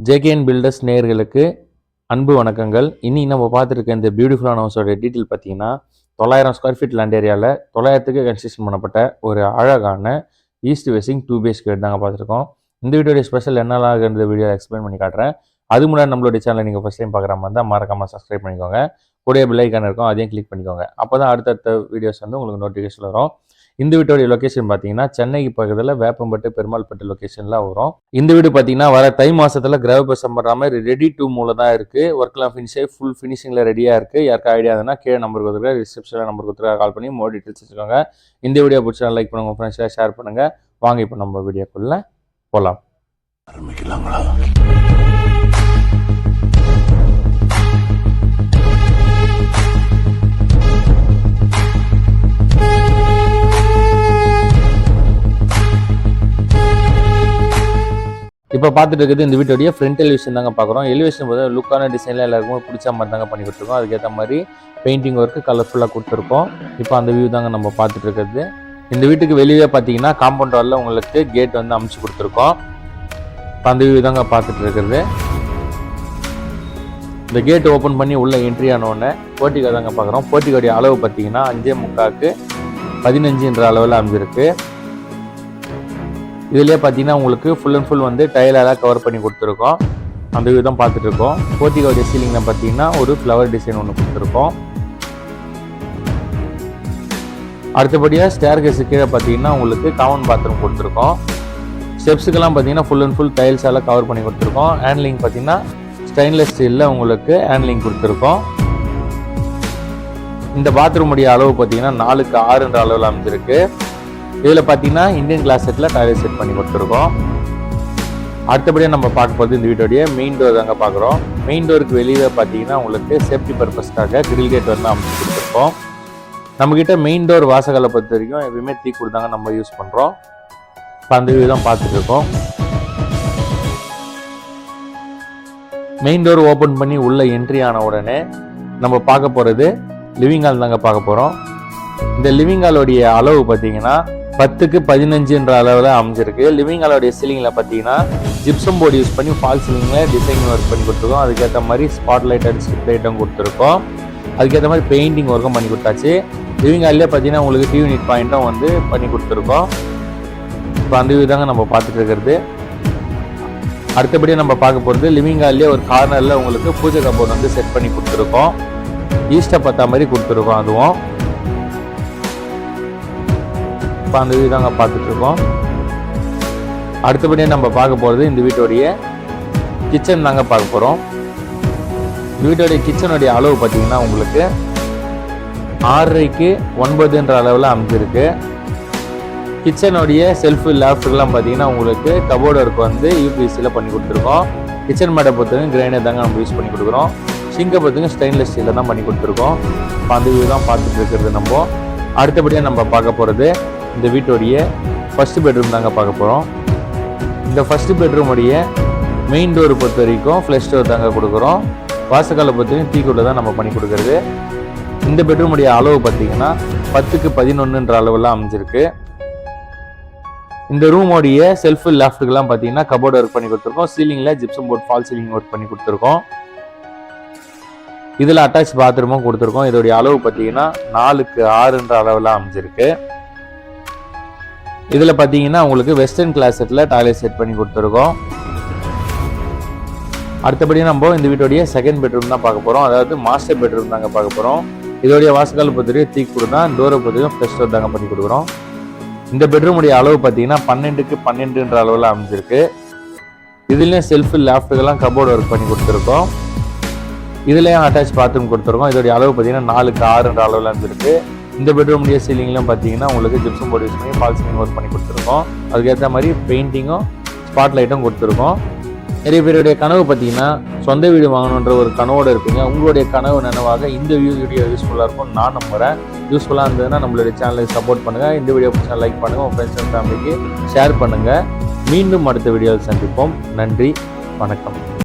JKN filters நேயர்களுக்கு அன்பு வணக்கங்கள். இன்னைக்கு நம்ம பார்த்துருக்க இந்த பியூட்டிஃபுல்லான ஹவுஸோட டீட்டெயில் பார்த்தீங்கன்னா 900 ஸ்கொயர் ஃபீட் லேண்ட் ஏரியாவில் 900க்கு கன்ஸ்ட்ரக்ஷன் பண்ணப்பட்ட ஒரு அழகான ஈஸ்ட் வெஸ்டிங் 2 BHK வீடு தாங்க பார்த்துருக்கோம். இந்த வீடியோடைய ஸ்பெஷல் என்னெல்லாம் இந்த வீடியோ எக்ஸ்பிளைன் பண்ணி காட்டுறேன். அது முன்னாடி நம்மளுடைய சேனலை நீங்கள் ஃபஸ்ட் டைம் பார்க்குற மாதிரி தான் மறக்காமல் சப்ஸ்கிரைப் பண்ணிக்கோங்க. கூடிய பெல் ஐக்கான் இருக்கும், அதையும் கிளிக் பண்ணிக்கோங்க. அப்போ தான் அடுத்தடுத்த வீடியோஸ் வந்து உங்களுக்கு நோட்டிஃபிகேஷன் வரும். இந்த வீட்டோடைய லொக்கேஷன் பார்த்தீங்கன்னா சென்னைக்கு பக்கத்தில் வேப்பம்பட்டு பெருமாள்பட்டு லொக்கேஷனில் வரும். இந்த வீடு பார்த்தீங்கன்னா வர தை மாதத்தில் கிரகப்பிரவேசம் பண்ணுற மாதிரி ரெடி டு மூல தான் இருக்குது. ஒர்க்லாம் ஃபினிஷாகி ஃபுல் ஃபினிஷிங்கில் ரெடியாக இருக்குது. யாருக்கா ஐடியா இருந்தால் கீழே நம்பர் கொடுத்துருக்க ரிசப்ஷனில் நம்பர் கொடுத்துருக்க கால் பண்ணி மோர் டீட்டெயில்ஸ் வச்சுக்கோங்க. இந்த வீடியோ பிடிச்சா லைக் பண்ணுங்கள், ஃப்ரெண்ட்ஸாக ஷேர் பண்ணுங்கள். வாங்க இப்போ நம்ம வீடியோக்குள்ளே போகலாம். ஆரம்பிக்கலாங்களா? இப்போ பார்த்துட்டு இருக்குது இந்த வீட்டோடைய ஃப்ரண்ட் எலிவேஷன் தாங்க பார்க்குறோம். எலிவேஷன் போது லுக்கான டிசைனில் எல்லாருக்குமே பிடிச்ச மாதிரி தாங்க பண்ணி கொடுத்துருக்கோம். அதுக்கேற்ற மாதிரி பெயிண்டிங் ஒர்க்கு கலர்ஃபுல்லாக கொடுத்துருக்கோம். இப்போ அந்த வியூ தாங்க நம்ம பார்த்துட்டு இருக்கிறது. இந்த வீட்டுக்கு வெளியே பார்த்தீங்கன்னா காம்பவுண்ட் வாலில் உங்களுக்கு கேட் வந்து அமைச்சு கொடுத்துருக்கோம். இப்போ அந்த வியூ தாங்க பார்த்துட்டு இருக்கிறது. இந்த கேட் ஓப்பன் பண்ணி உள்ள என்ட்ரி ஆனோடனே போர்ட்டிகோ தாங்க பார்க்குறோம். போர்ட்டிகோடைய அளவு பார்த்தீங்கன்னா 5.75க்கு 15 அளவில் அமைஞ்சிருக்கு. இதுலேயே பார்த்தீங்கன்னா உங்களுக்கு ஃபுல் அண்ட் ஃபுல் வந்து டைலெல்லாம் கவர் பண்ணி கொடுத்துருக்கோம். அந்த வியூ தான் பார்த்துட்டு இருக்கோம். போர்ட்டிகோடைய சீலிங்கில் பார்த்தீங்கன்னா ஒரு ஃப்ளவர் டிசைன் ஒன்று கொடுத்துருக்கோம். அடுத்தபடியாக ஸ்டேர்கேஸு கீழே பார்த்தீங்கன்னா உங்களுக்கு காமன் பாத்ரூம் கொடுத்துருக்கோம். ஸ்டெப்ஸுக்கெல்லாம் பார்த்தீங்கன்னா ஃபுல் அண்ட் ஃபுல் டைல்ஸால் கவர் பண்ணி கொடுத்துருக்கோம். ஹேண்ட்லிங் பார்த்தீங்கன்னா ஸ்டெயின்லெஸ் ஸ்டீலில் உங்களுக்கு ஹேண்ட்லிங் கொடுத்துருக்கோம். இந்த பாத்ரூமுடைய அளவு பார்த்தீங்கன்னா 4க்கு 6 அளவில் அமைஞ்சிருக்கு. இதில் பார்த்தீங்கன்னா இந்தியன் கிளாஸ் செட்டில் டாய்லெட் செட் பண்ணி கொடுத்துருக்கோம். அடுத்தபடியாக நம்ம பார்க்க போகிறது இந்த வீட்டோடைய மெயின் டோர் தாங்க பார்க்குறோம். மெயின் டோருக்கு வெளியே பார்த்தீங்கன்னா உங்களுக்கு சேஃப்டி பர்பஸ்க்காக கிரில் கேட் வந்து அமைச்சு கொடுத்துருக்கோம். நம்மக்கிட்ட மெயின் டோர் வாசகலை பொறுத்த வரைக்கும் எப்பயுமே தீ கொடுத்தாங்க நம்ம யூஸ் பண்ணுறோம். இப்போ அந்த வியூ தான் பார்த்துட்டு இருக்கோம். மெயின் டோர் ஓப்பன் பண்ணி உள்ள என்ட்ரி ஆன உடனே நம்ம பார்க்க போகிறது லிவிங் ஹால் தாங்க பார்க்க போகிறோம். இந்த லிவிங் ஹாலோடைய அளவு பார்த்தீங்கன்னா 10க்கு 15 அளவில் அமைஞ்சிருக்கு. லிவிங் ஹாலோடைய சீலிங்கில் பார்த்தீங்கன்னா ஜிப்சம் போர்டு யூஸ் பண்ணி ஃபால் சீலிங்கில் டிசைன் ஒர்க் பண்ணி கொடுத்துருக்கோம். அதுக்கேற்ற மாதிரி ஸ்பாட் லைட் அண்ட் ஸ்ட்ரிப் லைட்டும் கொடுத்துருக்கோம். அதுக்கேற்ற மாதிரி பெயிண்டிங் ஒர்க்கும் பண்ணி கொடுத்தாச்சு. லிவிங் ஹால்லேயே பார்த்தீங்கன்னா உங்களுக்கு டிவி யூனிட் பாயிண்ட்டும் வந்து பண்ணி கொடுத்துருக்கோம். இப்போ அந்த வியூ தாங்க நம்ம பார்த்துட்டு இருக்கிறது. அடுத்தபடியாக நம்ம பார்க்க போகிறது லிவிங் ஹால்லேயே ஒரு கார்னரில் உங்களுக்கு பூஜை கபோர்டு வந்து செட் பண்ணி கொடுத்துருக்கோம். ஈஸ்ட்டை பார்த்தா மாதிரி கொடுத்துருக்கோம். அதுவும் இப்போ அந்த வியூ தாங்க பார்த்துட்டு இருக்கோம். அடுத்தபடியாக நம்ம பார்க்க போகிறது இந்த வீட்டோடைய கிச்சன் தாங்க பார்க்க போகிறோம். இந்த வீட்டோடைய கிச்சனுடைய அளவு பார்த்தீங்கன்னா உங்களுக்கு 6.5க்கு 9 அளவில் அமைஞ்சிருக்கு. கிச்சனுடைய செல்ஃபு லேஃப்ட்டுக்கெல்லாம் பார்த்தீங்கன்னா உங்களுக்கு கபோர்டு ஒர்க் வந்து யூபிஎஸ்சியில் பண்ணி கொடுத்துருக்கோம். கிச்சன் மேடை பொறுத்தவரைக்கும் கிரைனர் தாங்க நம்ம யூஸ் பண்ணி கொடுக்குறோம். சிங்கை பொறுத்தவரைக்கும் ஸ்டெயின்லெஸ் ஸ்டீலில் தான் பண்ணி கொடுத்துருக்கோம். இப்போ அந்த வியூ தான் பார்த்துட்டு இருக்கிறது. நம்ம அடுத்தபடியாக நம்ம பார்க்க போகிறது இந்த வீட்டோடைய ஃபர்ஸ்ட் பெட்ரூம் தாங்க பார்க்க போகிறோம். இந்த ஃபர்ஸ்ட் பெட்ரூமுடைய மெயின் டோர் பொறுத்த வரைக்கும் ஃப்ளஷ் டோர் தாங்க கொடுக்குறோம். வாசக்காலை பொறுத்த வரைக்கும் டீக்குள்ள தான் நம்ம பண்ணி கொடுக்குறது. இந்த பெட்ரூமுடைய அளவு பார்த்தீங்கன்னா 10க்கு 11 அளவில் அமைஞ்சிருக்கு. இந்த ரூமோடைய செல்ஃப் லேஃப்ட்டுக்கெல்லாம் பார்த்தீங்கன்னா கபோர்டு ஒர்க் பண்ணி கொடுத்துருக்கோம். சீலிங்கில் gypsum board fall ceiling work பண்ணி கொடுத்துருக்கோம். இதில் அட்டாச் பாத்ரூமும் கொடுத்துருக்கோம். இதோடைய அளவு பார்த்தீங்கன்னா 4க்கு 6 அளவில் அமைஞ்சிருக்கு. இதில் பார்த்தீங்கன்னா உங்களுக்கு வெஸ்டர்ன் கிளாஸ் செட்டில் டாய்லெட் செட் பண்ணி கொடுத்துருக்கோம். அடுத்தபடி நம்ம இந்த வீட்டோடைய செகண்ட் பெட்ரூம் தான் பார்க்க போகிறோம். அதாவது மாஸ்டர் பெட்ரூம் தாங்க பார்க்க போகிறோம். இதோடைய வாசக்கால் பொறுத்தவரைக்கும் தீ கொடுத்தா டோரை பொறுத்தவரைக்கும் ஃப்ரெஷ் டோர் தாங்க பண்ணி கொடுக்குறோம். இந்த பெட்ரூமுடைய அளவு பார்த்தீங்கன்னா 12க்கு 12 அளவில் அமைஞ்சிருக்கு. இதுலேயும் செல்ஃபு லேஃப்ட்டுக்கெல்லாம் கபோர்டு ஒர்க் பண்ணி கொடுத்துருக்கோம். இதுலேயும் அட்டாச் பாத்ரூம் கொடுத்துருக்கோம். இதோடைய அளவு பார்த்தீங்கன்னா 4க்கு 6 அளவில் அமைஞ்சிருக்கு. இந்த பெட்ரூமுடைய சீலிங்லாம் பார்த்தீங்கன்னா உங்களுக்கு ஜிப்சம் போர்டு யூஸ் பண்ணி ஃபால் சீலிங் ஒர்க் பண்ணி கொடுத்துருக்கோம். அதுக்கேற்ற மாதிரி பெயிண்டிங்கும் ஸ்பாட் லைட்டும் கொடுத்துருக்கோம். நிறைய பேருடைய கனவு பார்த்தீங்கன்னா சொந்த வீடு வாங்கணுன்ற ஒரு கனவோடு இருப்பீங்க. உங்களுடைய கனவு நினைவாக இந்த வீடியோ யூஸ்ஃபுல்லாக இருக்கும் நான் நம்புகிறேன். யூஸ்ஃபுல்லாக இருந்ததுன்னா நம்மளுடைய சேனலுக்கு சப்போர்ட் பண்ணுங்கள். இந்த வீடியோ பிடிச்சா லைக் பண்ணுங்கள். உங்கள் ஃப்ரெண்ட்ஸ் அண்ட் ஃபேமிலிக்கு ஷேர் பண்ணுங்கள். மீண்டும் அடுத்த வீடியோவில் சந்திப்போம். நன்றி, வணக்கம்.